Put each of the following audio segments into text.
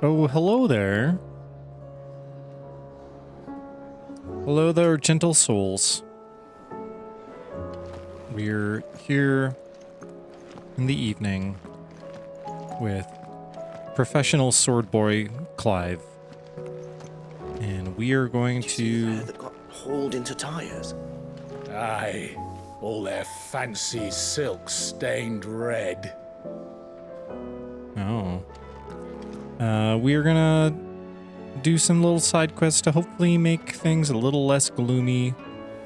Oh, hello there. Hello there, gentle souls. We're here in the evening with professional Swordboy Clive. And we are going to... that got hauled into tires. Aye, all their fancy silks stained red. Oh. We are gonna do some little side quests to hopefully make things a little less gloomy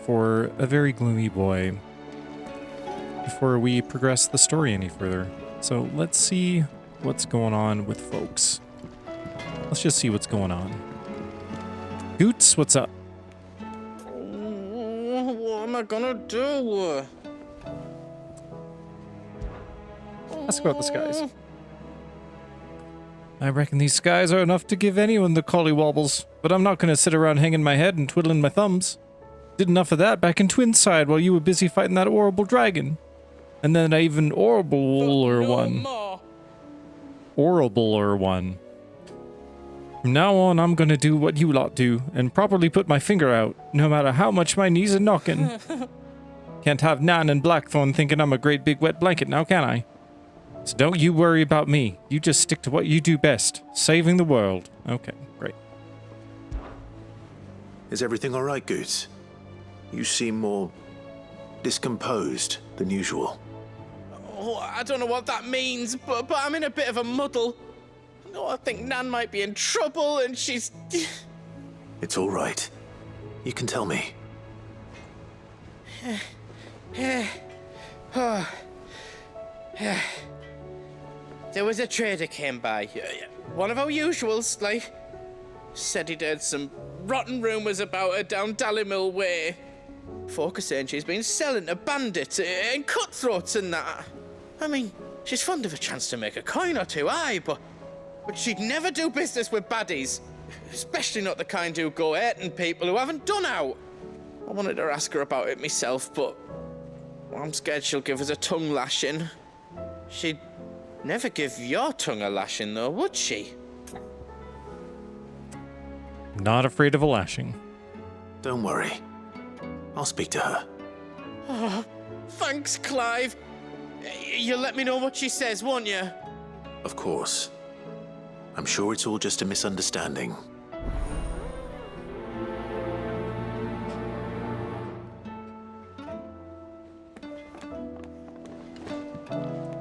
for a very gloomy boy before we progress the story any further. So let's see what's going on with folks. Let's just see what's going on. Goots, what's up? What am I gonna do? Ask about the skies. I reckon these skies are enough to give anyone the collywobbles, but I'm not going to sit around hanging my head and twiddling my thumbs. Did enough of that back in Twinside while you were busy fighting that horrible dragon. And then I even horribler one. Horribler one. From now on, I'm going to do what you lot do and properly put my finger out, no matter how much my knees are knocking. Can't have Nan and Blackthorn thinking I'm a great big wet blanket now, can I? So don't you worry about me. You just stick to what you do best, saving the world. Okay, great. Is everything all right, Goots? You seem more discomposed than usual. Oh, I don't know what that means, but I'm in a bit of a muddle. Oh, I think Nan might be in trouble and she's... It's all right. You can tell me. There was a trader came by. One of our usuals, like. Said he'd heard some rotten rumours about her down Dallymill Way. Folk are saying she's been selling to bandits and cutthroats and that. I mean, she's fond of a chance to make a coin or two, aye, but she'd never do business with baddies. Especially not the kind who go hurting people who haven't done out. I wanted to ask her about it myself, but I'm scared she'll give us a tongue lashing. She'd never give your tongue a lashing, though, would she? Not afraid of a lashing. Don't worry. I'll speak to her. Oh, thanks, Clive. You'll let me know what she says, won't you? Of course. I'm sure it's all just a misunderstanding.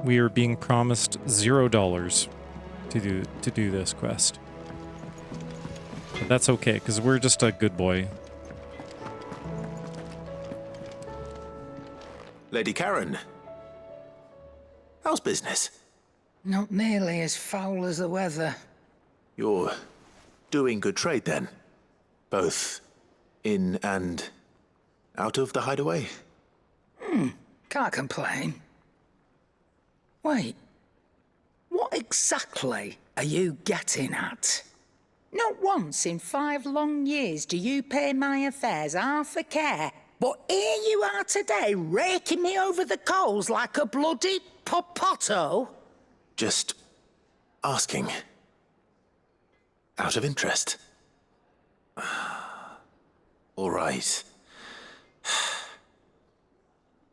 We are being promised $0 to do this quest. But that's okay, because we're just a good boy. Lady Karen. How's business? Not nearly as foul as the weather. You're doing good trade then? Both in and out of the hideaway? Can't complain. Wait, what exactly are you getting at? Not once in 5 long years do you pay my affairs half a care, but here you are today raking me over the coals like a bloody popoto? Just asking. Out of interest. All right.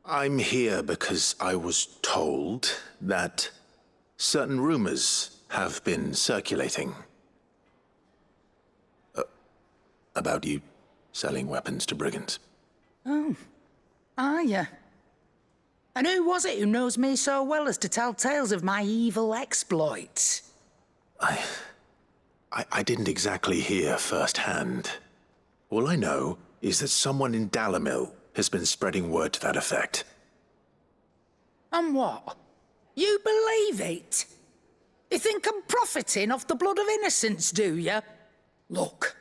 I'm here because I was told that certain rumors have been circulating. About you selling weapons to brigands. Oh, are you? And who was it who knows me so well as to tell tales of my evil exploits? I didn't exactly hear firsthand. All I know is that someone in Dallymill has been spreading word to that effect. And what? You believe it? You think I'm profiting off the blood of innocents, do you? Look,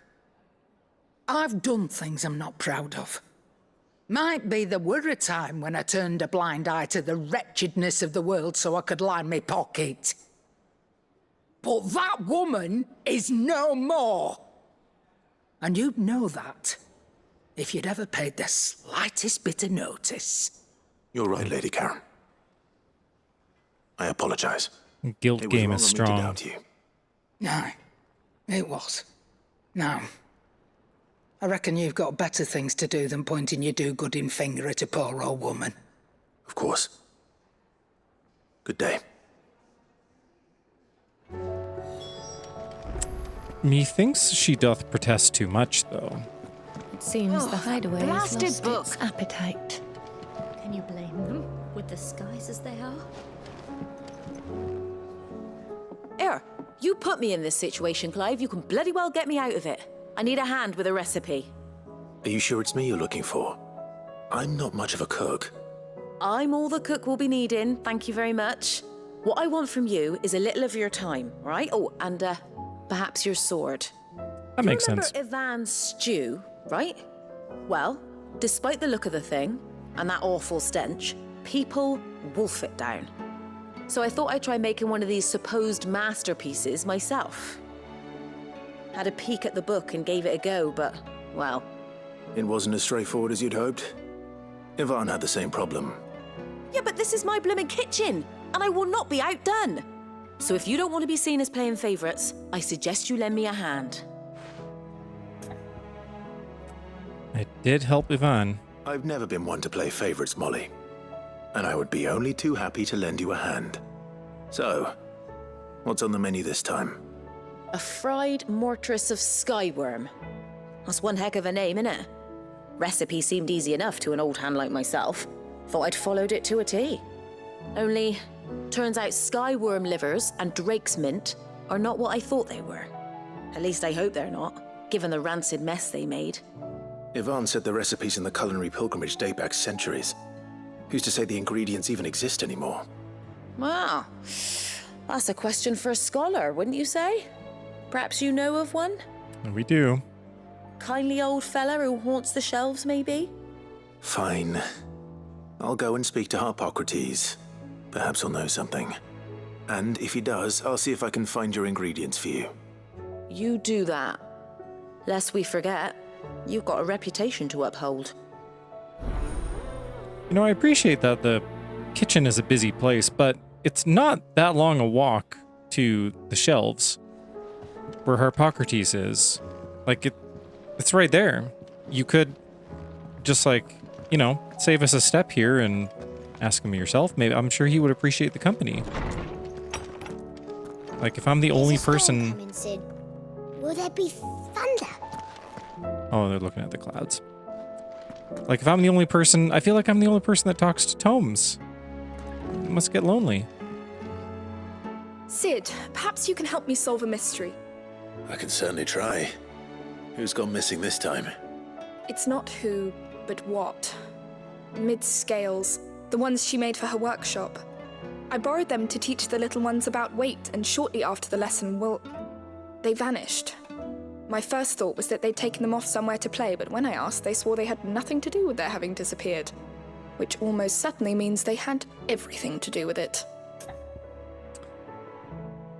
I've done things I'm not proud of. Might be there were a time when I turned a blind eye to the wretchedness of the world so I could line my pocket. But that woman is no more. And you'd know that if you'd ever paid the slightest bit of notice. You're right, Lady Karen. I apologize. Guilt game is strong. To doubt you. Aye, It was. Now, I reckon you've got better things to do than pointing your do-gooding finger at a poor old woman. Of course. Good day. Methinks she doth protest too much, though. It seems the hideaway has blasted lost book. its appetite. Can you blame them? With the skies as they are? Here, you put me in this situation, Clive. You can bloody well get me out of it. I need a hand with a recipe. Are you sure it's me you're looking for? I'm not much of a cook. I'm all the cook will be needing, thank you very much. What I want from you is a little of your time, right? Oh, and perhaps your sword. That makes Remember sense. Ivan's stew, right? Well, despite the look of the thing, and that awful stench, people wolf it down. So I thought I'd try making one of these supposed masterpieces myself. Had a peek at the book and gave it a go, but, well... It wasn't as straightforward as you'd hoped. Ivan had the same problem. Yeah, but this is my blooming kitchen, and I will not be outdone. So if you don't want to be seen as playing favourites, I suggest you lend me a hand. I did help Ivan. I've never been one to play favorites, Molly. And I would be only too happy to lend you a hand. So, what's on the menu this time? A fried mortress of skyworm. That's one heck of a name, innit? Recipe seemed easy enough to an old hand like myself. Thought I'd followed it to a T. Only, turns out skyworm livers and drake's mint are not what I thought they were. At least I hope they're not, given the rancid mess they made. Ivan said the recipes in the culinary pilgrimage date back centuries. Who's to say the ingredients even exist anymore? Wow, that's a question for a scholar, wouldn't you say? Perhaps you know of one? We do. Kindly old fella who haunts the shelves, maybe? Fine. I'll go and speak to Harpocrates. Perhaps he'll know something. And if he does, I'll see if I can find your ingredients for you. You do that. Lest we forget, you've got a reputation to uphold. You know, I appreciate that the kitchen is a busy place, but it's not that long a walk to the shelves where Harpocrates is. Like, it's right there. You could just, like, you know, save us a step here and ask him yourself. Maybe I'm sure he would appreciate the company. Like, if I'm the only person... Coming, Sid. Will there be thunder? Oh, they're looking at the clouds. Like, if I'm the only person... I feel like I'm the only person that talks to tomes. It must get lonely. Sid, perhaps you can help me solve a mystery. I can certainly try. Who's gone missing this time? It's not who, but what. Mid's scales, the ones she made for her workshop. I borrowed them to teach the little ones about weight, and shortly after the lesson, well, they vanished. My first thought was that they'd taken them off somewhere to play, but when I asked, they swore they had nothing to do with their having disappeared. Which almost certainly means they had everything to do with it.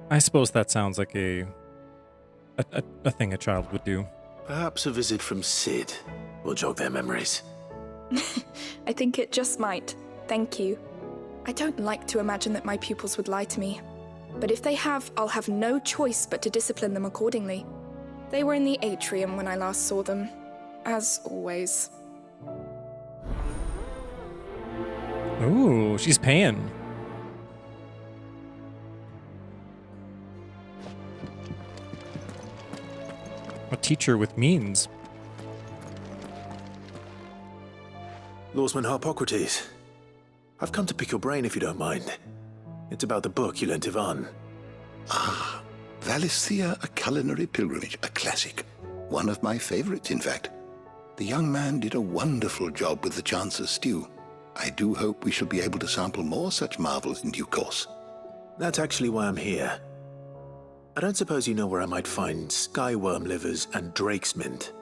I suppose that sounds like a thing a child would do. Perhaps a visit from Sid will jog their memories. I think it just might. Thank you. I don't like to imagine that my pupils would lie to me. But if they have, I'll have no choice but to discipline them accordingly. They were in the atrium when I last saw them, as always. Ooh, she's paying. A teacher with means. Lawsman Harpocrates, I've come to pick your brain if you don't mind. It's about the book you lent Ivan. Valisthea, a culinary pilgrimage, a classic. One of my favorites, in fact. The young man did a wonderful job with the Chance's stew. I do hope we shall be able to sample more such marvels in due course. That's actually why I'm here. I don't suppose you know where I might find skyworm livers and drake's mint.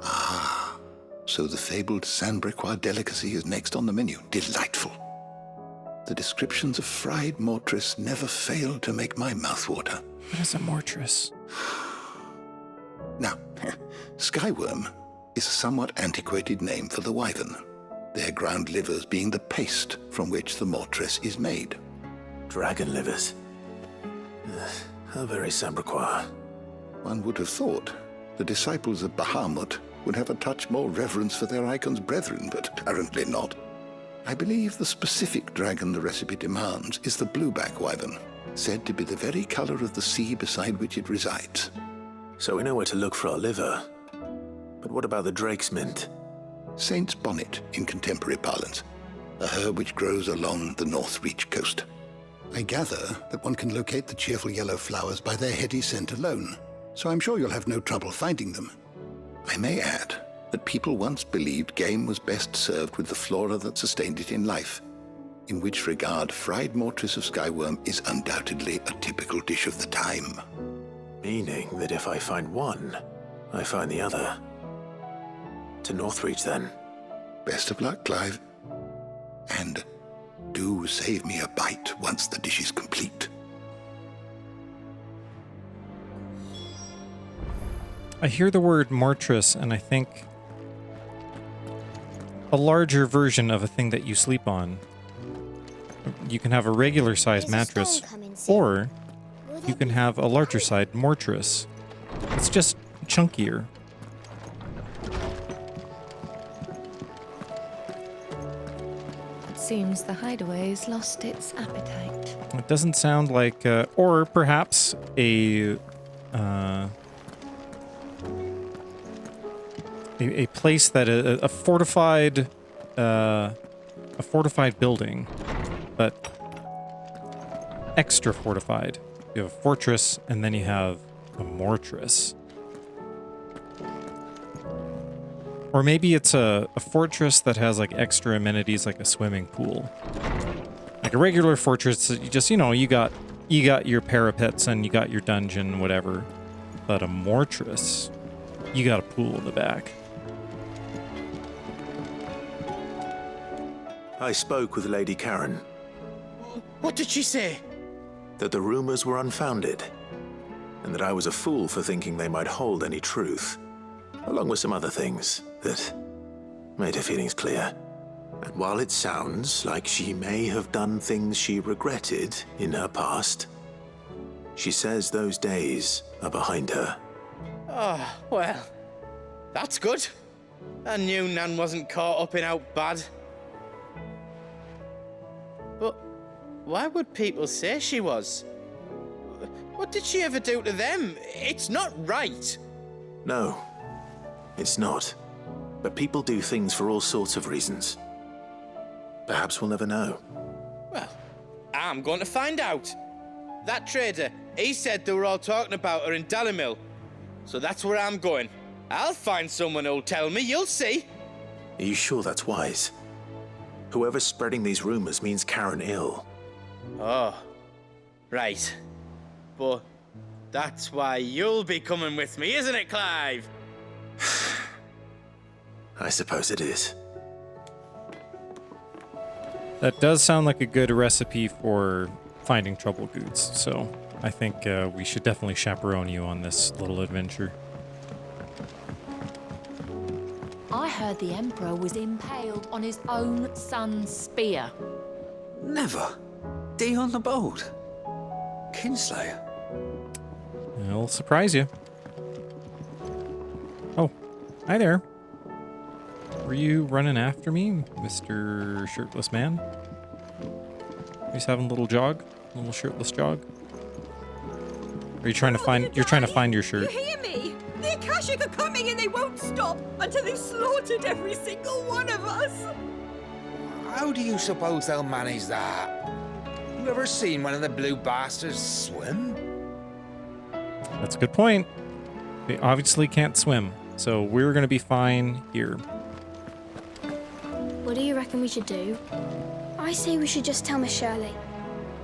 Ah, so the fabled Sandbrequois delicacy is next on the menu. Delightful. The descriptions of fried mortress never fail to make my mouth water. What is a mortress? Now, skyworm is a somewhat antiquated name for the wyvern, their ground livers being the paste from which the mortress is made. Dragon livers. How very Sandbrequois. One would have thought the disciples of Bahamut would have a touch more reverence for their icon's brethren, but apparently not. I believe the specific dragon the recipe demands is the blueback wyvern, said to be the very color of the sea beside which it resides. So we know where to look for our liver. But what about the drake's mint? Saint's bonnet in contemporary parlance, a herb which grows along the North Reach coast. I gather that one can locate the cheerful yellow flowers by their heady scent alone, so I'm sure you'll have no trouble finding them. I may add that people once believed game was best served with the flora that sustained it in life, in which regard fried mortress of skyworm is undoubtedly a typical dish of the time. Meaning that if I find one, I find the other. To Northreach, then. Best of luck, Clive. And do save me a bite once the dish is complete. I hear the word mortress, and I think a larger version of a thing that you sleep on. You can have a regular size mattress, or you can have a larger size mortress. It's just chunkier. It seems the hideaway's lost its appetite. It doesn't sound like, or perhaps a place that a fortified building, but extra fortified. You have a fortress, and then you have a mortress. Or maybe it's a fortress that has like extra amenities, like a swimming pool. Like a regular fortress, you just, you got your parapets and you got your dungeon, whatever. But a mortress, you got a pool in the back. I spoke with Lady Karen. What did she say? That the rumors were unfounded, and that I was a fool for thinking they might hold any truth, along with some other things that made her feelings clear. And while it sounds like she may have done things she regretted in her past, she says those days are behind her. Oh, well, that's good. I knew Nan wasn't caught up in out bad. But why would people say she was? What did she ever do to them? It's not right. No, it's not. But people do things for all sorts of reasons. Perhaps we'll never know. Well, I'm going to find out. That trader, he said they were all talking about her in Dalimil. So that's where I'm going. I'll find someone who'll tell me, you'll see. Are you sure that's wise? Whoever's spreading these rumors means Karen ill. Oh, right. But that's why you'll be coming with me, isn't it, Clive? I suppose it is. That does sound like a good recipe for finding trouble goods, so I think we should definitely chaperone you on this little adventure. I heard the Emperor was impaled on his own son's spear. Never. Day on the boat. Kinslayer. It'll surprise you. Oh, hi there. Were you running after me, Mr. Shirtless Man? He's having a little jog, a little shirtless jog. Are you trying to find? You're trying to find your shirt. You hear me? The Akashic are coming and they won't stop until they've slaughtered every single one of us. How do you suppose they'll manage that? You ever seen one of the blue bastards swim? That's a good point. They obviously can't swim, so we're gonna be fine here. What do you reckon we should do? I say we should just tell Miss Shirley.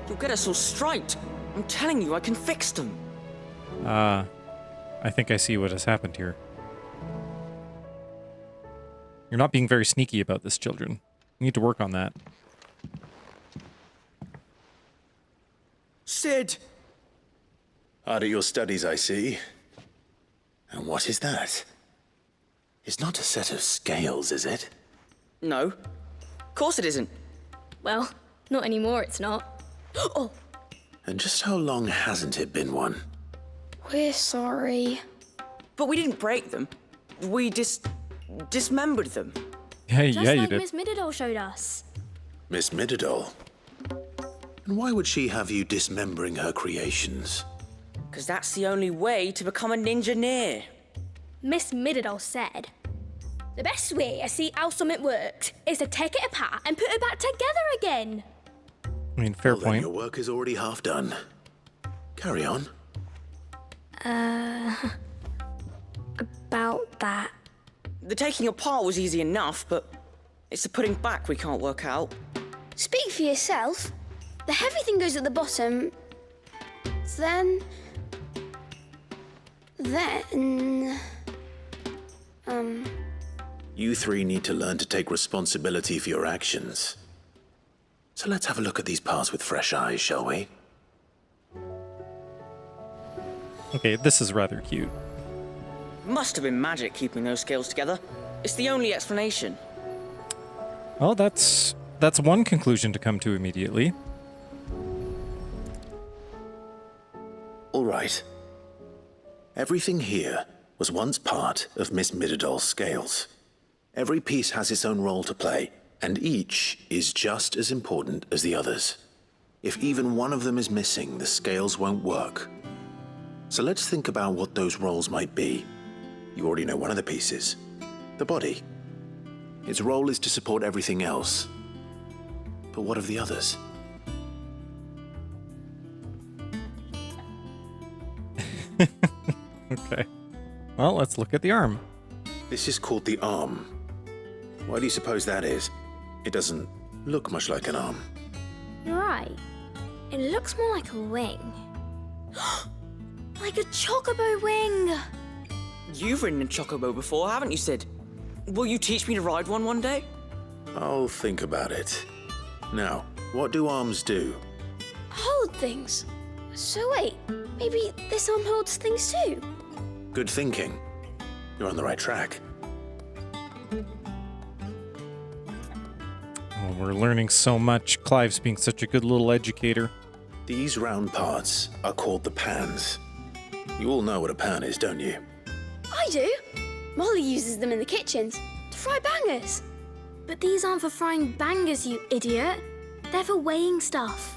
You'll get us all striped. I'm telling you, I can fix them. I think I see what has happened here. You're not being very sneaky about this, children. You need to work on that. Sid! Hard at your studies, I see. And what is that? It's not a set of scales, is it? No. Of course it isn't. Well, not anymore, it's not. Oh! And just how long hasn't it been one? We're sorry. But we didn't break them. We dismembered them. Hey, Just yeah, like you did. Miss Mididol showed us. Miss Mididol? And why would she have you dismembering her creations? Because that's the only way to become a ninja-neer. Miss Mididol said, the best way to see how something works is to take it apart and put it back together again. I mean, fair Well, then point. your work is already half done. Carry on. About that. The taking apart was easy enough, but it's the putting back we can't work out. Speak for yourself. The heavy thing goes at the bottom. Then... You three need to learn to take responsibility for your actions. So let's have a look at these parts with fresh eyes, shall we? Okay, this is rather cute. Must have been magic keeping those scales together. It's the only explanation. Well, that's one conclusion to come to immediately. All right. Everything here was once part of Miss Mididol's scales. Every piece has its own role to play, and each is just as important as the others. If even one of them is missing, the scales won't work. So let's think about what those roles might be. You already know one of the pieces, the body. Its role is to support everything else. But what of the others? Okay. Well, let's look at the arm. This is called the arm. Why do you suppose that is? It doesn't look much like an arm. You're right. It looks more like a wing. Like a chocobo wing! You've ridden a chocobo before, haven't you, Sid? Will you teach me to ride one day? I'll think about it. Now, what do arms do? Hold things. So wait, maybe this arm holds things too? Good thinking. You're on the right track. Oh, we're learning so much. Clive's being such a good little educator. These round parts are called the pans. You all know what a pan is, don't you? I do. Molly uses them in the kitchens to fry bangers. But these aren't for frying bangers, you idiot. They're for weighing stuff.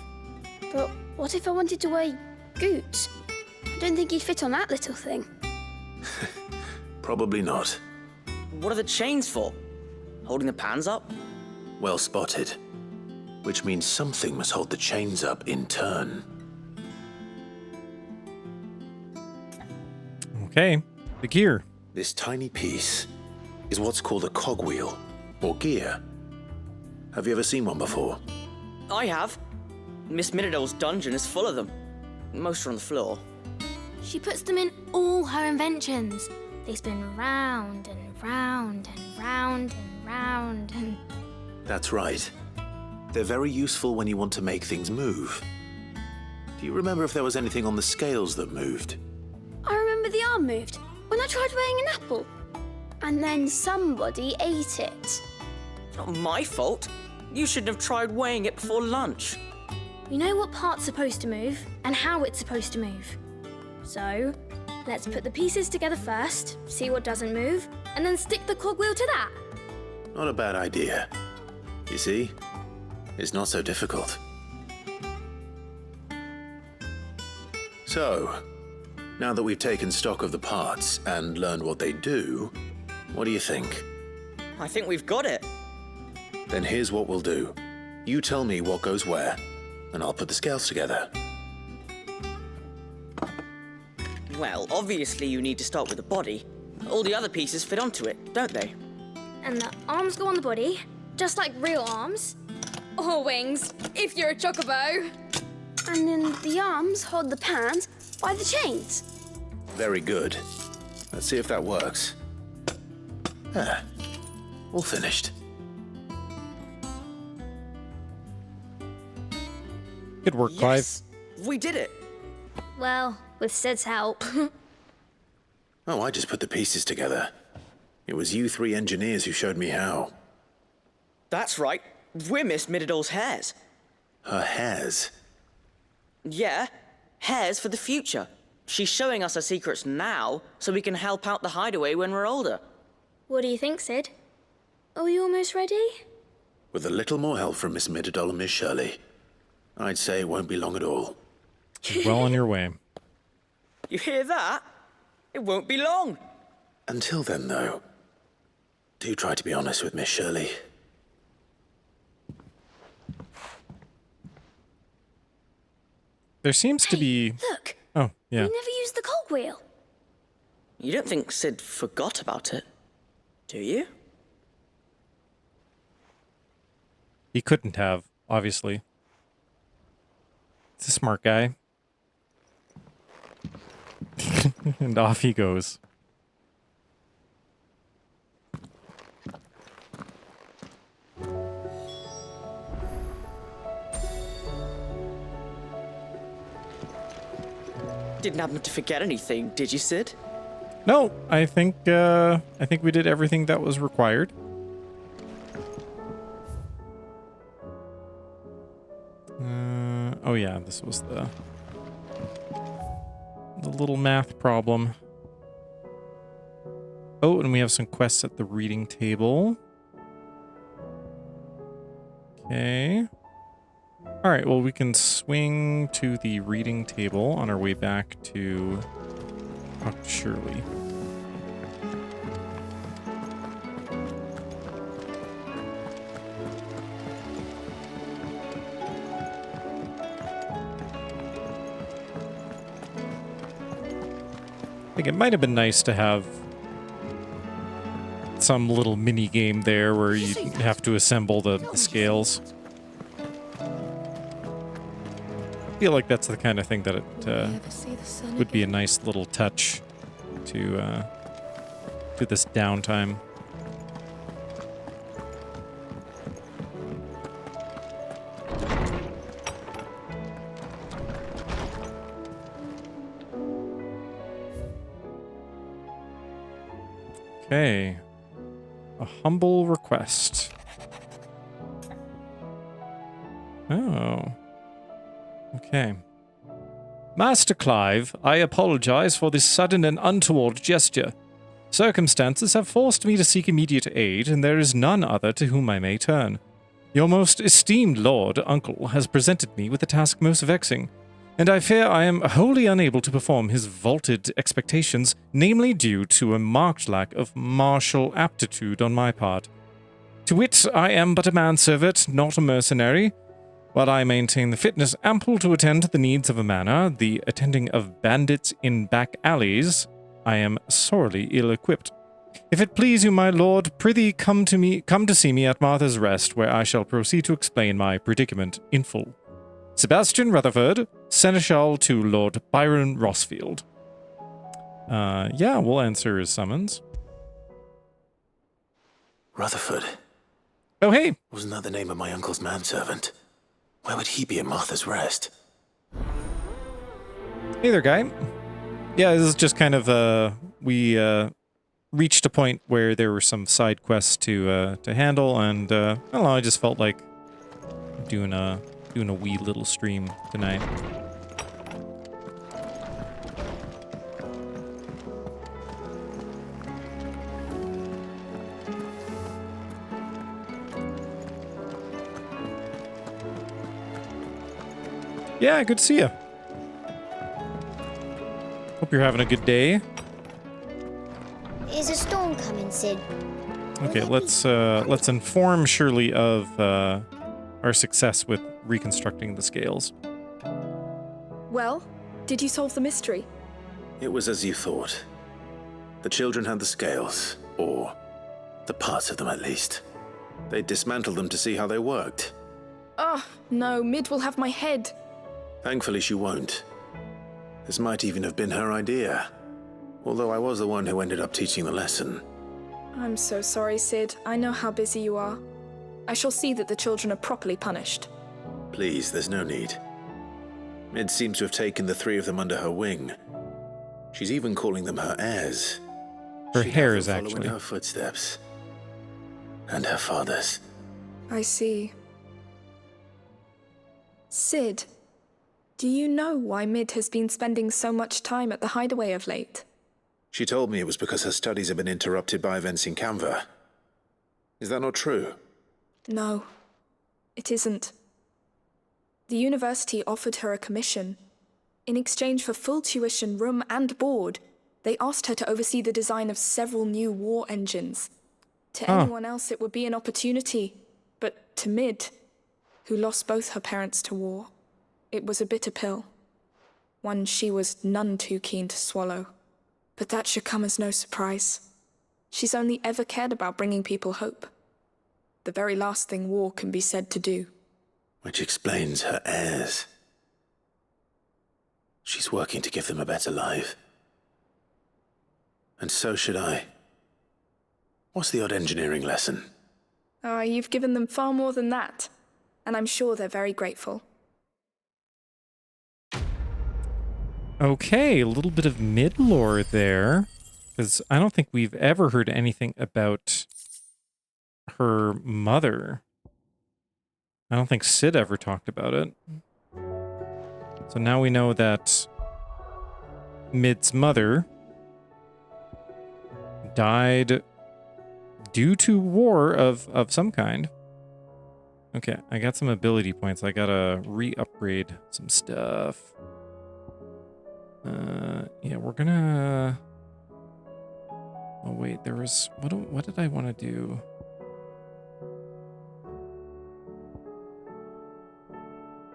But what if I wanted to weigh Goots? I don't think he'd fit on that little thing. Probably not. What are the chains for? Holding the pans up? Well spotted. Which means something must hold the chains up in turn. Okay, the gear. This tiny piece is what's called a cogwheel, or gear. Have you ever seen one before? I have. Miss Mididol's dungeon is full of them. Most are on the floor. She puts them in all her inventions. They spin round and round and round and round and... That's right. They're very useful when you want to make things move. Do you remember if there was anything on the scales that moved? I remember the arm moved when I tried weighing an apple. And then somebody ate it. It's not my fault. You shouldn't have tried weighing it before lunch. We know what part's supposed to move and how it's supposed to move. So, let's put the pieces together first, see what doesn't move, and then stick the cogwheel to that. Not a bad idea. You see? It's not so difficult. So, now that we've taken stock of the parts and learned what they do, what do you think? I think we've got it. Then here's what we'll do. You tell me what goes where, and I'll put the scales together. Well, obviously you need to start with the body. All the other pieces fit onto it, don't they? And the arms go on the body, just like real arms. Or wings, if you're a chocobo. And then the arms hold the pans by the chains. Very good. Let's see if that works. Ah, all finished. Good work, Clive. Yes, we did it. Well, with Sid's help. Oh, I just put the pieces together. It was you three engineers who showed me how. That's right. We're Miss Mididol's hairs. Her hairs? Yeah, hairs for the future. She's showing us her secrets now, so we can help out the hideaway when we're older. What do you think, Sid? Are we almost ready? With a little more help from Miss Midadol and Miss Shirley, I'd say it won't be long at all. Well on your way. You hear that? It won't be long. Until then, though, do try to be honest with Miss Shirley. There seems to be... Look! Oh, yeah. We never used the cogwheel. You don't think Sid forgot about it, do you? He couldn't have, obviously. He's a smart guy. And off he goes. Didn't happen to forget anything, did you, Sid? No, I think we did everything that was required. Oh yeah, this was the little math problem. Oh, and we have some quests at the reading table. Okay. All right, well, we can swing to the reading table on our way back to Shirley. I think it might have been nice to have some little mini game there where you have to assemble the scales. I feel like that's the kind of thing that it would be a nice little touch to this downtime. Okay. A humble request. Oh. Okay. Master Clive, I apologize for this sudden and untoward gesture. Circumstances have forced me to seek immediate aid, and there is none other to whom I may turn. Your most esteemed lord, uncle, has presented me with a task most vexing, and I fear I am wholly unable to perform his vaulted expectations, namely due to a marked lack of martial aptitude on my part. To wit, I am but a manservant, not a mercenary. While I maintain the fitness ample to attend to the needs of a manor, the attending of bandits in back alleys, I am sorely ill-equipped. If it please you, my lord, prithee come to see me at Martha's Rest, where I shall proceed to explain my predicament in full. Sebastian Rutherford, Seneschal to Lord Byron Rossfield. Yeah, we'll answer his summons. Rutherford. Oh, hey! Wasn't that the name of my uncle's manservant? Where would he be at Martha's Rest? Hey there, guy. Yeah, this is just kind of, we reached a point where there were some side quests to handle, and, I don't know, I just felt like doing a wee little stream tonight. Yeah, good to see you. Hope you're having a good day. Is a storm coming, Sid? Okay, let's inform Shirley of our success with reconstructing the scales. Well, did you solve the mystery? It was as you thought. The children had the scales, or the parts of them at least. They dismantled them to see how they worked. Oh, no, Mid will have my head. Thankfully she won't. This might even have been her idea. Although I was the one who ended up teaching the lesson. I'm so sorry, Sid. I know how busy you are. I shall see that the children are properly punished. Please, there's no need. Mid seems to have taken the three of them under her wing. She's even calling them her heirs. Her She'd hairs, have them following actually. her footsteps. And her father's. I see. Sid, Do you know why Mid has been spending so much time at the hideaway of late? She told me it was because her studies have been interrupted by events in Canva. Is that not true? No, it isn't. The university offered her a commission. In exchange for full tuition, room and board, they asked her to oversee the design of several new war engines. To anyone else, it would be an opportunity, but to Mid, who lost both her parents to war, it was a bitter pill. One she was none too keen to swallow. But that should come as no surprise. She's only ever cared about bringing people hope. The very last thing war can be said to do. Which explains her heirs. She's working to give them a better life. And so should I. What's the odd engineering lesson? Oh, you've given them far more than that. And I'm sure they're very grateful. Okay, a little bit of mid-lore there. Because I don't think we've ever heard anything about her mother. I don't think Sid ever talked about it. So now we know that Mid's mother died due to war of some kind. Okay, I got some ability points. I gotta re-upgrade some stuff. Yeah, we're gonna... Oh wait, there was... What did I want to do?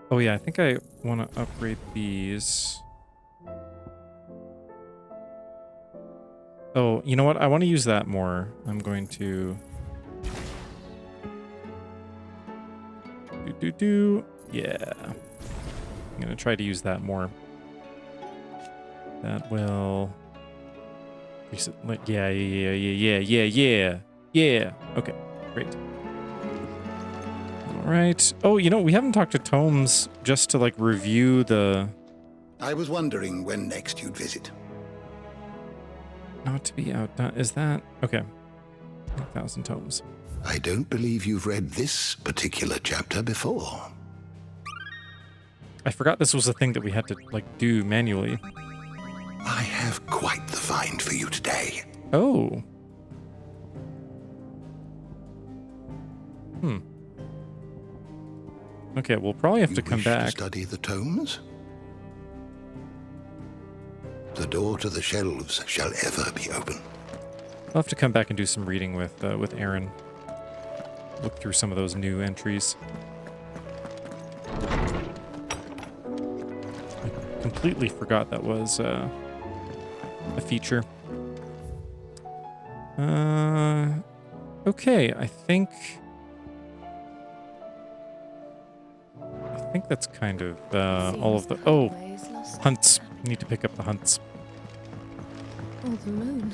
Oh yeah, I think I want to upgrade these. Oh, you know what? I want to use that more. I'm going to... Yeah. I'm going to try to use that more. That will... Yeah. Okay, great. All right. Oh, you know, we haven't talked to Tomes just to, like, review the... I was wondering when next you'd visit. Not to be outdone. Is that... Okay. 1,000 tomes. I don't believe you've read this particular chapter before. I forgot this was a thing that we had to, like, do manually. I have quite the find for you today. Oh. Okay, we'll probably have to come back. To study the tomes? The door to the shelves shall ever be open. I'll have to come back and do some reading with Aaron. Look through some of those new entries. I completely forgot that was a feature. Okay, I think that's kind of all of the... Oh, hunts. Need to pick up the hunts. Oh, the moon.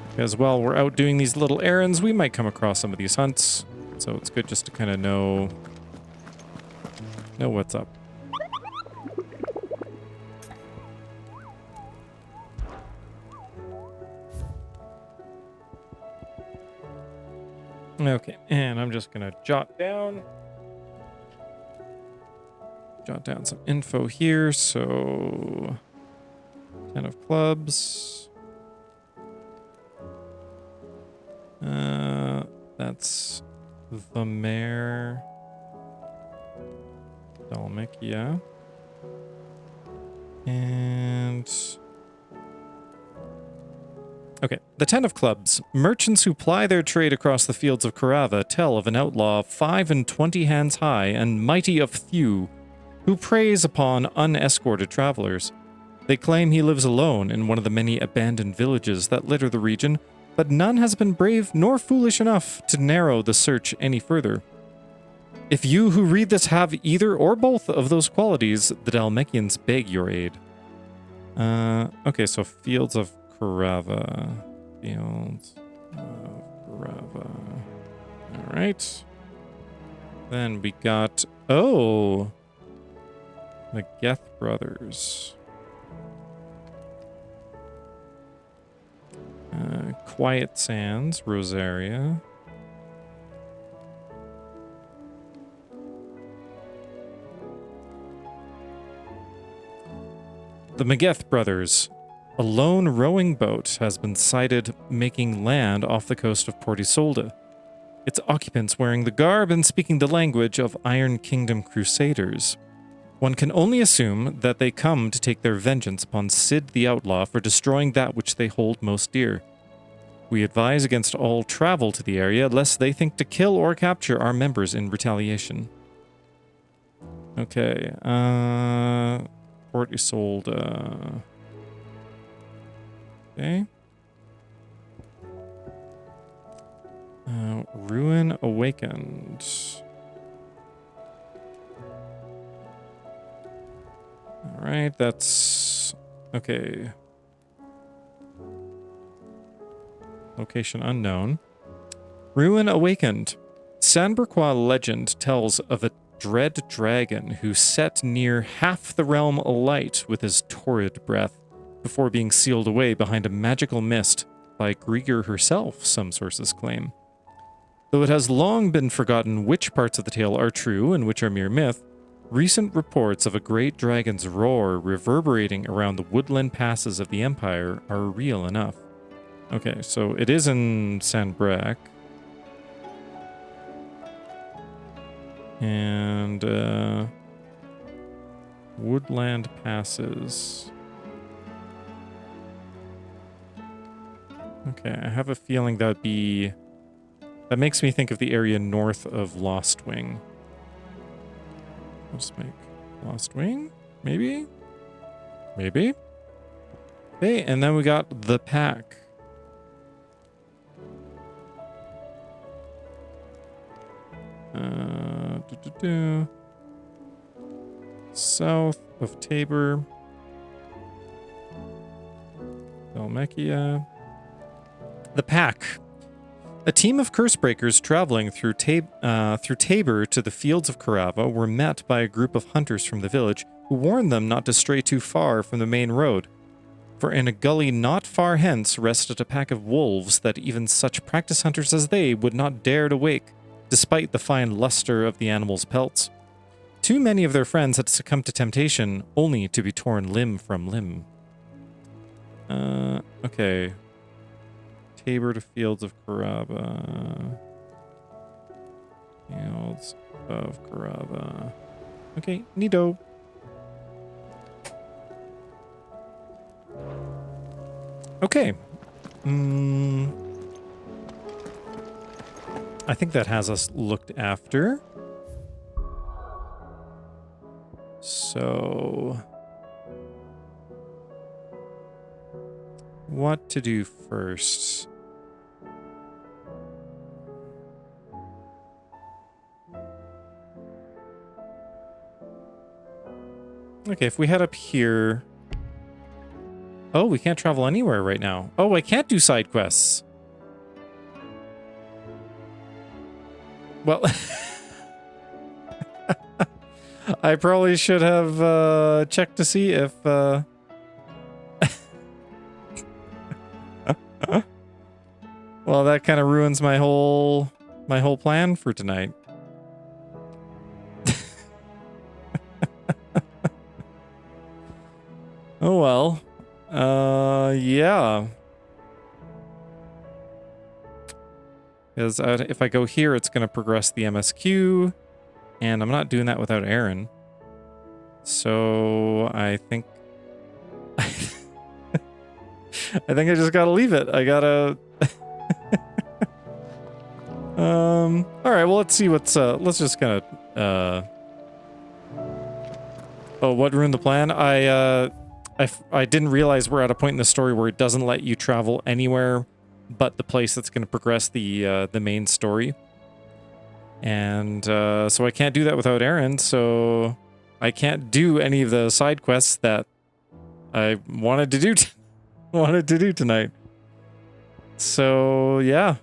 Because while we're out doing these little errands, we might come across some of these hunts. So it's good just to kind of know what's up. Okay, and I'm just gonna jot down some info here. So 10 of clubs. That's the mayor. Dalmikia. And... Okay, the 10 of clubs. Merchants who ply their trade across the fields of Carava tell of an outlaw 5 and 20 hands high and mighty of thew, who preys upon unescorted travelers. They claim he lives alone in one of the many abandoned villages that litter the region, but none has been brave nor foolish enough to narrow the search any further. If you who read this have either or both of those qualities, the Dalmekians beg your aid. Okay, so Fields of Carava. Fields of Carava. Alright. Then we got... Oh! The Geth brothers. Quiet Sands, Rosaria. The Megeth brothers. A lone rowing boat has been sighted making land off the coast of Port Isolde. Its occupants wearing the garb and speaking the language of Iron Kingdom crusaders. One can only assume that they come to take their vengeance upon Sid the Outlaw for destroying that which they hold most dear. We advise against all travel to the area, lest they think to kill or capture our members in retaliation. Okay, Port Isolde. Okay. Ruin Awakened. Alright, that's... okay. Location unknown. Ruin Awakened. Sanberqua legend tells of a dread dragon who set near half the realm alight with his torrid breath before being sealed away behind a magical mist by Grieger herself, some sources claim. Though it has long been forgotten which parts of the tale are true and which are mere myth, recent reports of a great dragon's roar reverberating around the woodland passes of the Empire are real enough. Okay, so it is in Sanbreque. And, woodland passes. Okay, I have a feeling that makes me think of the area north of Lost Wing. Let's make Lost Wing? Maybe? Maybe? Okay, and then we got the pack. South of Tabor. Dalmekia. The pack. A team of Cursebreakers traveling through Tabor to the fields of Carava were met by a group of hunters from the village who warned them not to stray too far from the main road. For in a gully not far hence rested a pack of wolves that even such practiced hunters as they would not dare to wake, despite the fine luster of the animals' pelts. Too many of their friends had succumbed to temptation, only to be torn limb from limb. Okay. Tabor to Fields of Carava. Fields of Carava. Okay, neato. Okay. I think that has us looked after. So, what to do first? Okay, if we head up here... Oh, we can't travel anywhere right now. Oh, I can't do side quests. Well... I probably should have checked to see if... Well, that kind of ruins my whole plan for tonight. Oh well. Yeah. Because if I go here, it's going to progress the MSQ, and I'm not doing that without Aaron. So I think I think I just gotta leave it. I gotta. All right. Well, let's see what's. Let's just kind of. Oh, what ruined the plan? I didn't realize we're at a point in the story where it doesn't let you travel anywhere but the place that's going to progress the main story. And so I can't do that without Aaron. So I can't do any of the side quests that I wanted to do tonight. So yeah.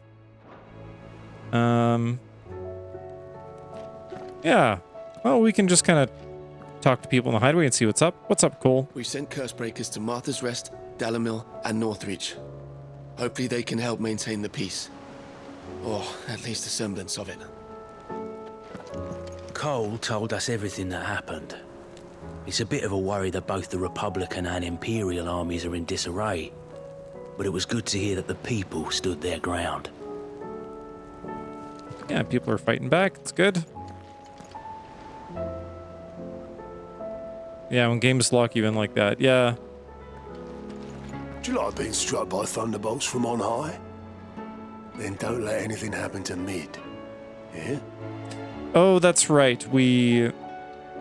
Yeah. Well, we can just kind of talk to people in the hideaway and see what's up. What's up, Cole? We've sent Cursebreakers to Martha's Rest, Dalamil, and Northreach. Hopefully they can help maintain the peace. Or at least a semblance of it. Cole told us everything that happened. It's a bit of a worry that both the Republican and Imperial armies are in disarray. But it was good to hear that the people stood their ground. Yeah, people are fighting back. It's good. Yeah, when games lock you in like that, yeah. Do you like being struck by thunderbolts from on high? Then don't let anything happen to Mid. Yeah? Oh, that's right.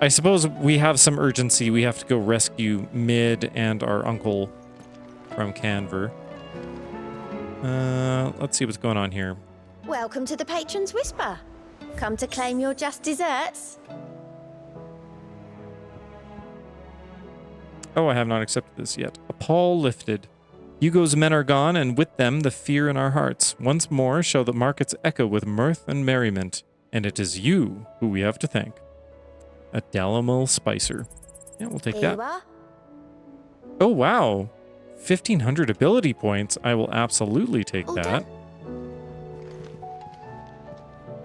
I suppose we have some urgency. We have to go rescue Mid and our uncle from Canver. Let's see what's going on here. Welcome to the Patron's Whisper. Come to claim your just desserts? Oh, I have not accepted this yet. A pall lifted. Hugo's men are gone, and with them the fear in our hearts. Once more shall the markets echo with mirth and merriment, and it is you who we have to thank. A Dalamil Spicer. Yeah, we'll take Here that. you are. Oh, wow. 1,500 ability points. I will absolutely take that.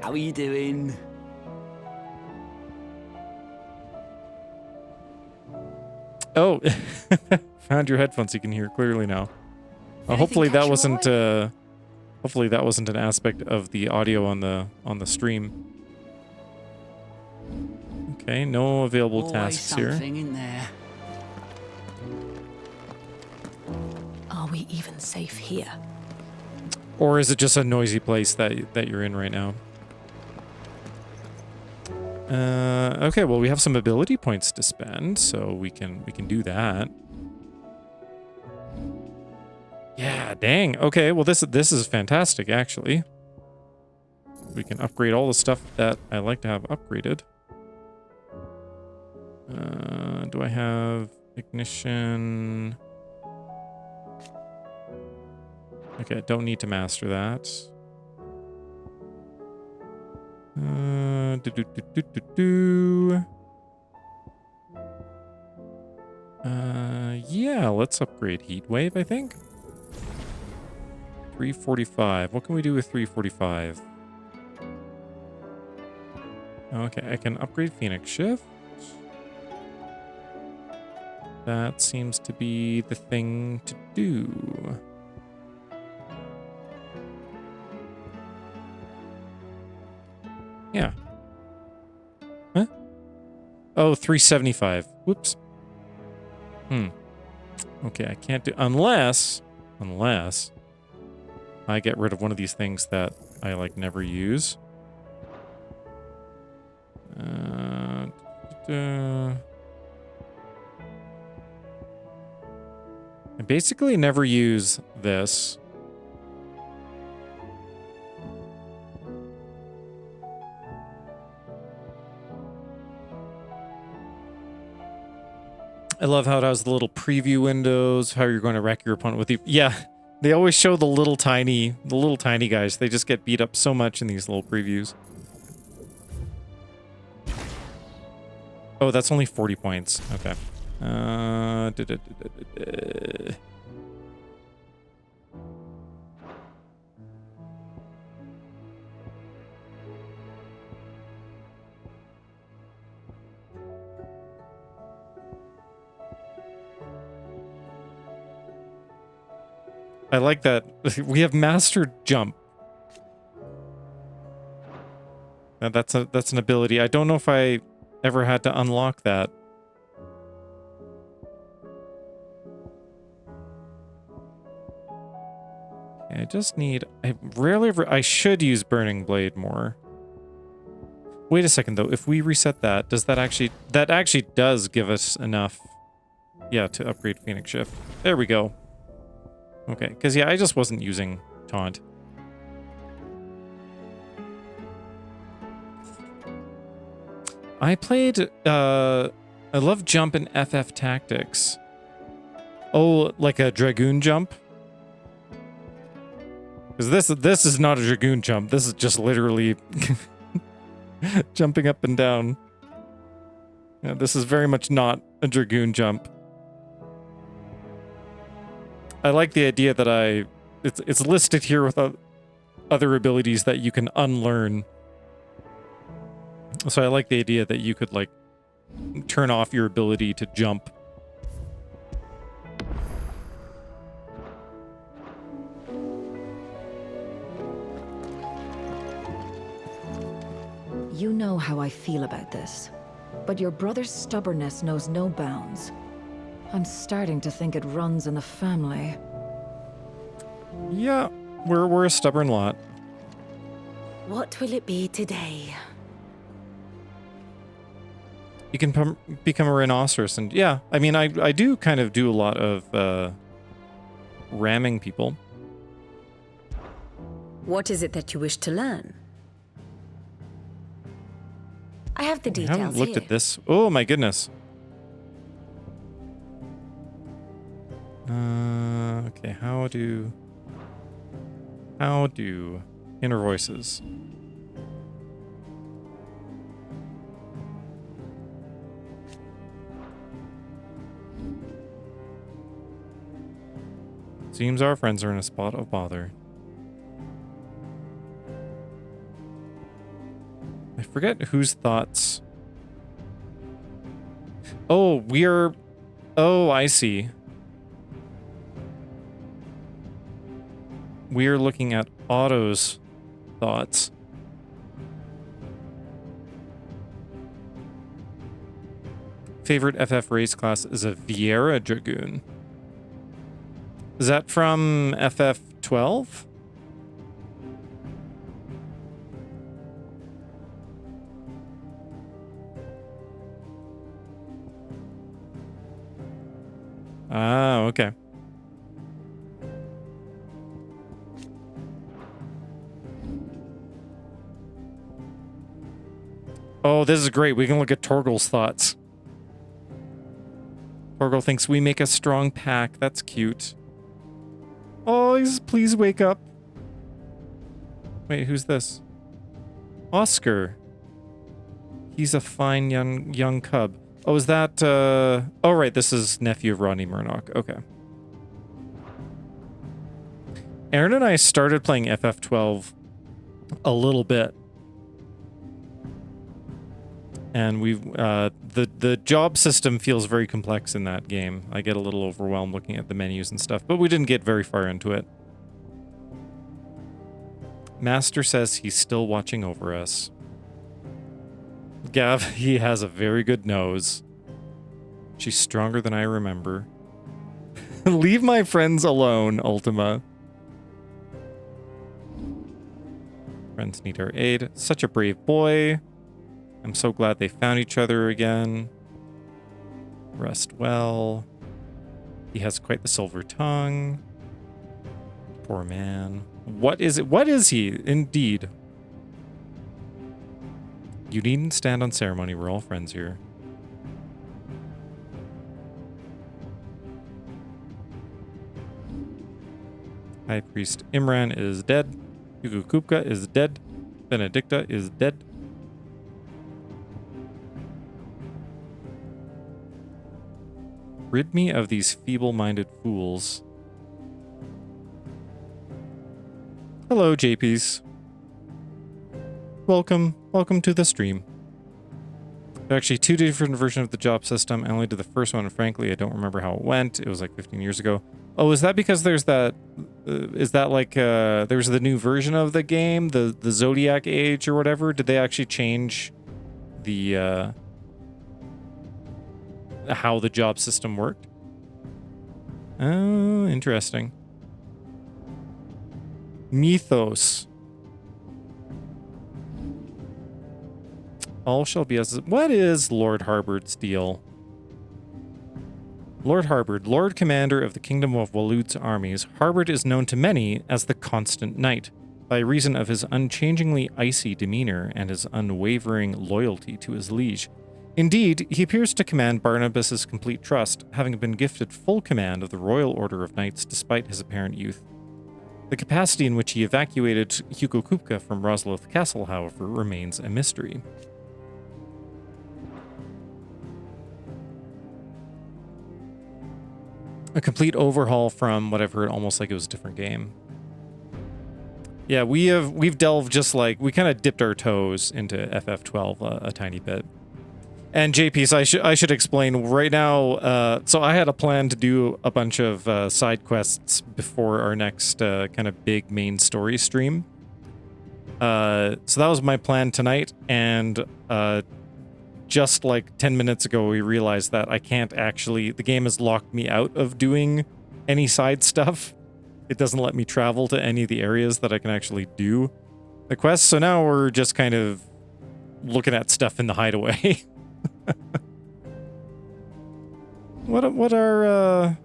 How are you doing? Oh, found your headphones. You can hear clearly now. Hopefully that wasn't. Hopefully that wasn't an aspect of the audio on the stream. Okay, no available Always tasks here. something in there. Are we even safe here? Or is it just a noisy place that you're in right now? Okay, well we have some ability points to spend, so we can do that. Yeah, dang. Okay, well this is fantastic actually. We can upgrade all the stuff that I like to have upgraded. Do I have ignition? Okay, don't need to master that. Yeah, let's upgrade Heat Wave, I think. 345. What can we do with 345? Okay, I can upgrade Phoenix Shift. That seems to be the thing to do. Yeah. Huh? Oh, 375. Whoops. Okay, I can't do... Unless I get rid of one of these things that I, like, never use. I basically never use this. I love how it has the little preview windows, how you're going to wreck your opponent with you. Yeah, they always show the little tiny guys. They just get beat up so much in these little previews. Oh, that's only 40 points. Okay. I like that. We have mastered jump. Now that's an ability. I don't know if I ever had to unlock that. I just need... I should use Burning Blade more. Wait a second though. If we reset that, does that actually... That actually does give us enough... Yeah, to upgrade Phoenix Shift. There we go. Okay, because yeah, I just wasn't using Taunt. I played, I love jump in FF Tactics. Oh, like a Dragoon jump? Because this is not a Dragoon jump. This is just literally jumping up and down. Yeah, this is very much not a Dragoon jump. I like the idea that it's listed here with other abilities that you can unlearn. So I like the idea that you could like turn off your ability to jump. You know how I feel about this, but your brother's stubbornness knows no bounds. I'm starting to think it runs in the family. Yeah, we're a stubborn lot. What will it be today? You can become a rhinoceros, and yeah, I mean, I do kind of do a lot of ramming people. What is it that you wish to learn? I have the I details haven't looked here. at this. Oh my goodness. Okay, how do inner voices? Seems our friends are in a spot of bother. I forget whose thoughts. Oh, we're... Oh, I see. We're looking at Otto's thoughts. Favorite FF race class is a Viera Dragoon. Is that from FF12? Ah, okay. Oh, this is great. We can look at Torgal's thoughts. Torgal thinks we make a strong pack. That's cute. Oh, please wake up. Wait, who's this? Oscar. He's a fine young cub. Oh, is that, oh, right, this is nephew of Rodney Murdoch. Okay. Aaron and I started playing FF12 a little bit. And we've, the job system feels very complex in that game. I get a little overwhelmed looking at the menus and stuff, but we didn't get very far into it. Master says he's still watching over us. Gav, he has a very good nose. She's stronger than I remember. Leave my friends alone, Ultima. Friends need our aid. Such a brave boy. I'm so glad they found each other again. Rest well. He has quite the silver tongue. Poor man. What is it? What is he? Indeed. You needn't stand on ceremony. We're all friends here. High Priest Imran is dead. Hugo Kupka is dead. Benedicta is dead. Rid me of these feeble-minded fools. Hello, JPs. Welcome to the stream. There are actually two different versions of the job system. I only did the first one, and frankly, I don't remember how it went. It was like 15 years ago. Oh, is that because there's that... is that like... there's the new version of the game? The Zodiac Age or whatever? Did they actually change the... how the job system worked? Oh, interesting. Mythos. All shall be as... What is Lord Harbord's deal? Lord Harbord, Lord Commander of the Kingdom of Waloot's armies, Harbord is known to many as the Constant Knight, by reason of his unchangingly icy demeanor and his unwavering loyalty to his liege. Indeed, he appears to command Barnabas's complete trust, having been gifted full command of the Royal Order of Knights despite his apparent youth. The capacity in which he evacuated Hugo Kupka from Rosleth Castle, however, remains a mystery. A complete overhaul from what I've heard, almost like it was a different game. Yeah, we've delved just like, we kind of dipped our toes into FF12 a tiny bit. And JP, so I should explain right now. So I had a plan to do a bunch of side quests before our next kind of big main story stream. So that was my plan tonight, and just like 10 minutes ago, we realized that I can't actually. The game has locked me out of doing any side stuff. It doesn't let me travel to any of the areas that I can actually do the quests. So now we're just kind of looking at stuff in the hideaway. What are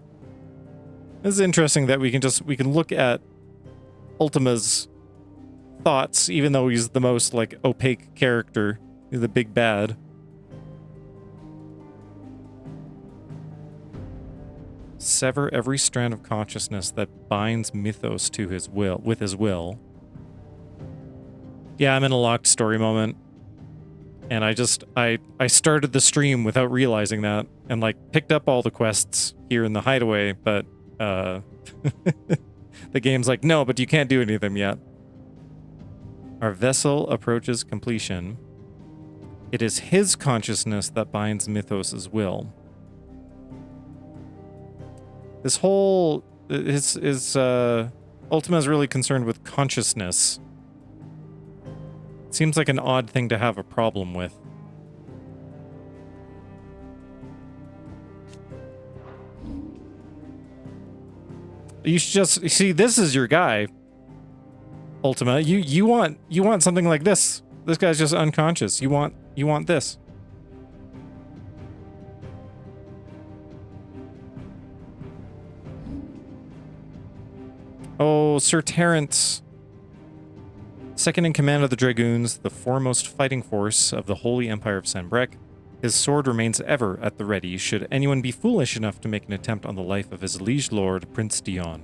this is interesting that we can look at Ultima's thoughts, even though he's the most like opaque character, the big bad. Sever every strand of consciousness that binds Mythos to his will, with his will. Yeah, I'm in a locked story moment. And I started the stream without realizing that, and like picked up all the quests here in the hideaway, but the game's like, no, but you can't do any of them yet. Our vessel approaches completion. It is his consciousness that binds Mythos's will. This whole Ultima is really concerned with consciousness. Seems like an odd thing to have a problem with. You should just see, this is your guy, Ultima. You want something like this. This guy's just unconscious. You want this. Oh, Sir Terrence. Second in command of the Dragoons, the foremost fighting force of the Holy Empire of Sanbreque, his sword remains ever at the ready should anyone be foolish enough to make an attempt on the life of his liege lord, Prince Dion.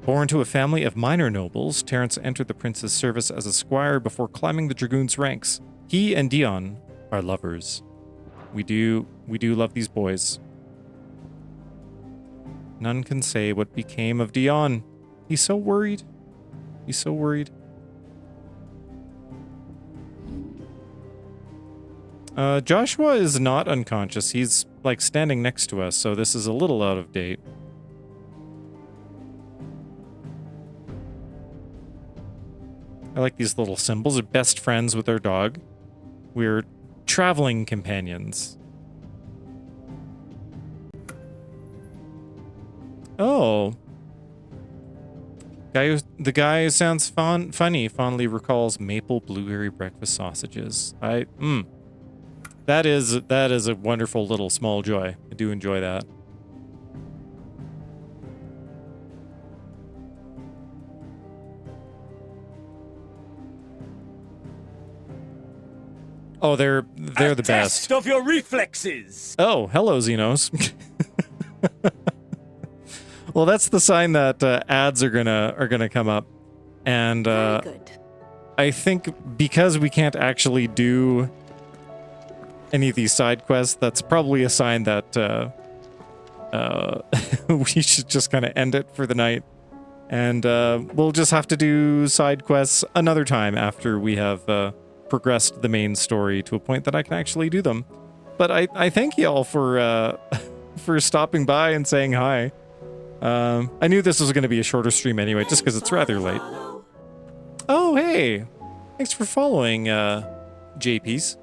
Born to a family of minor nobles, Terrence entered the prince's service as a squire before climbing the Dragoons' ranks. He and Dion are lovers. We do love these boys. None can say what became of Dion. He's so worried. He's so worried. Joshua is not unconscious. He's, like, standing next to us, so this is a little out of date. I like these little symbols. We're best friends with our dog. We're traveling companions. Oh. The guy who sounds funny fondly recalls maple blueberry breakfast sausages. That is a wonderful little small joy. I do enjoy that. Oh, they're the best. Test of your reflexes. Oh, hello, Xenos. Well, that's the sign that ads are gonna come up, and Very good. I think because we can't actually do any of these side quests, that's probably a sign that we should just kind of end it for the night, and we'll just have to do side quests another time after we have progressed the main story to a point that I can actually do them. But I thank you all for for stopping by and saying hi. I knew this was going to be a shorter stream anyway, just because it's rather late. Oh, hey! Thanks for following, JP's.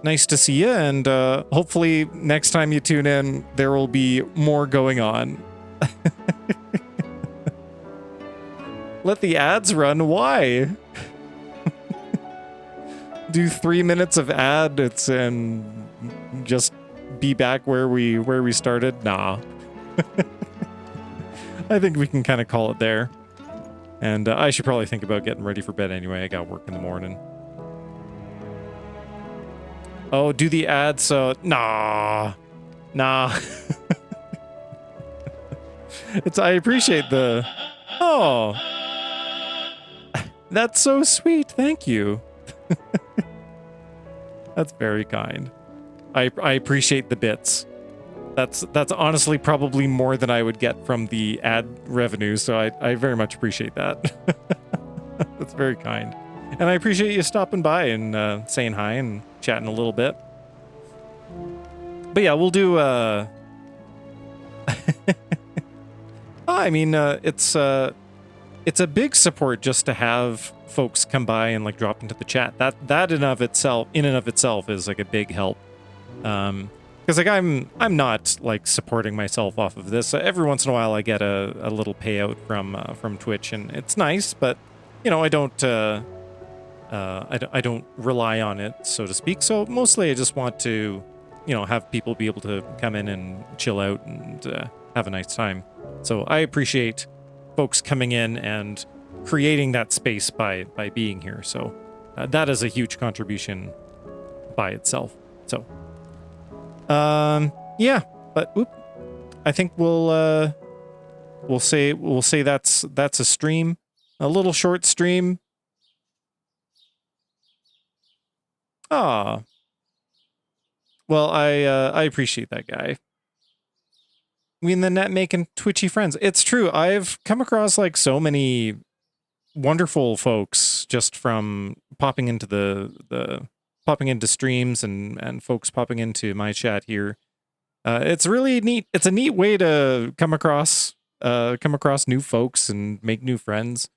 Nice to see you, and hopefully next time you tune in, there will be more going on. Let the ads run. Why? Do 3 minutes of ads and just be back where we started? Nah. I think we can kind of call it there. And I should probably think about getting ready for bed anyway. I got work in the morning. Oh, do the ads, so... Nah. I appreciate the... Oh. That's so sweet. Thank you. That's very kind. I appreciate the bits. That's honestly probably more than I would get from the ad revenue, so I very much appreciate that. That's very kind. And I appreciate you stopping by and saying hi and chat in a little bit. But yeah, we'll do. I mean, it's a big support just to have folks come by and like drop into the chat. That in and of itself is like a big help. Because like I'm not like supporting myself off of this. Every once in a while I get a little payout from Twitch, and it's nice, but you know, I don't rely on it, so to speak. So mostly I just want to, you know, have people be able to come in and chill out and have a nice time. So I appreciate folks coming in and creating that space by being here. So that is a huge contribution by itself. So yeah, but I think we'll say that's a stream, a little short stream. Ah, well, I appreciate that, guy. We in the net making twitchy friends. It's true. I've come across like so many wonderful folks just from popping into popping into streams and folks popping into my chat here. It's really neat. It's a neat way to come across new folks and make new friends.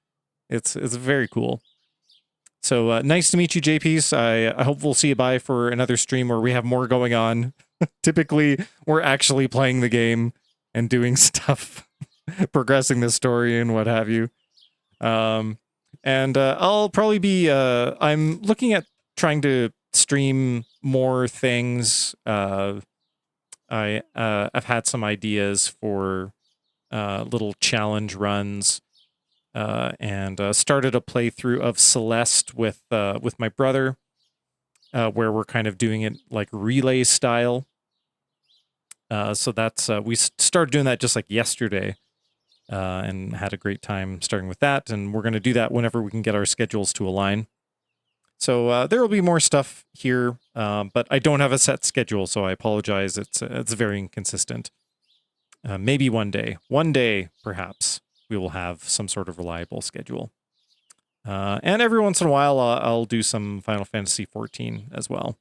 It's very cool. So nice to meet you, JPs. I hope we'll see you by for another stream where we have more going on. Typically, we're actually playing the game and doing stuff, progressing the story and what have you. And I'll probably be, I'm looking at trying to stream more things. I've had some ideas for little challenge runs, and started a playthrough of Celeste with my brother, where we're kind of doing it like relay style. So that's we started doing that just like yesterday, and had a great time starting with that. And we're going to do that whenever we can get our schedules to align. So there will be more stuff here, but I don't have a set schedule, so I apologize. It's very inconsistent. Maybe one day, perhaps we will have some sort of reliable schedule. And every once in a while, I'll do some Final Fantasy XIV as well.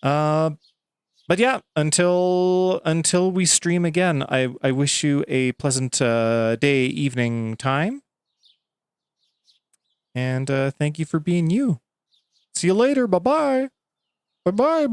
But yeah, until we stream again, I wish you a pleasant day, evening time. And thank you for being you. See you later. Bye-bye. Bye-bye.